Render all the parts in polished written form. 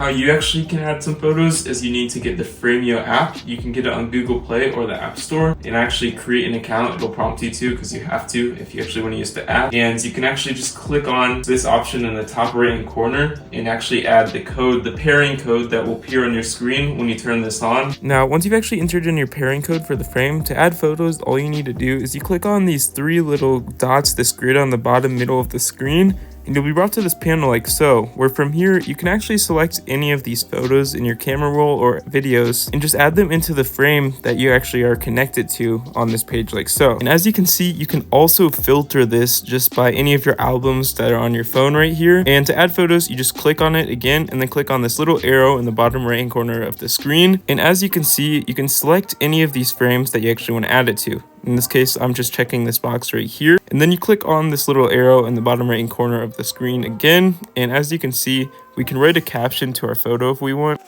How you actually can add some photos is you need to get the Frameo app. You can get it on Google Play or the App Store and actually create an account. It'll prompt you to because you have to if you actually want to use the app. And you can actually just click on this option in the top right hand corner and actually add the code, the pairing code that will appear on your screen when you turn this on. Now, once you've actually entered in your pairing code for the frame, to add photos, all you need to do is you click on these three little dots, this grid on the bottom middle of the screen, and you'll be brought to this panel like so, where from here you can actually select any of these photos in your camera roll or videos and just add them into the frame that you actually are connected to on this page like so. And as you can see, you can also filter this just by any of your albums that are on your phone right here. And to add photos, you just click on it again and then click on this little arrow in the bottom right hand corner of the screen. And as you can see, you can select any of these frames that you actually want to add it to. In this case, I'm just checking this box right here. And then you click on this little arrow in the bottom right hand corner of the screen again. And as you can see, we can write a caption to our photo if we want.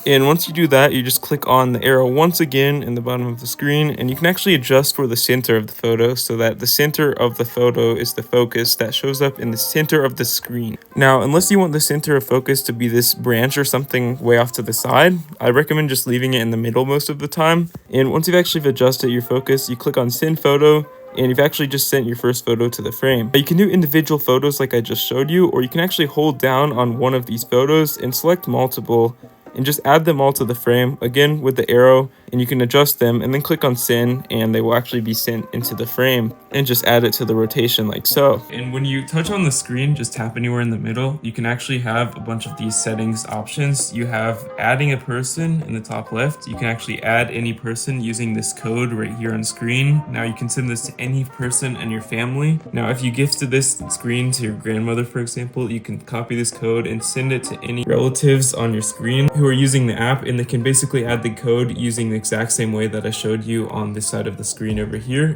And once you do that, you just click on the arrow once again in the bottom of the screen, and you can actually adjust for the center of the photo so that the center of the photo is the focus that shows up in the center of the screen. Now, unless you want the center of focus to be this branch or something way off to the side, I recommend just leaving it in the middle most of the time. And once you've actually adjusted your focus, you click on send photo, and you've actually just sent your first photo to the frame. You can do individual photos like I just showed you, or you can actually hold down on one of these photos and select multiple and just add them all to the frame, again with the arrow, and you can adjust them and then click on send and they will actually be sent into the frame, and just add it to the rotation like so. And when you touch on the screen, just tap anywhere in the middle, you can actually have a bunch of these settings options. You have adding a person in the top left. You can actually add any person using this code right here on screen. Now you can send this to any person in your family. Now if you gifted this screen to your grandmother, for example, you can copy this code and send it to any relatives on your screen who are using the app, and they can basically add the code using the exact same way that I showed you on this side of the screen over here.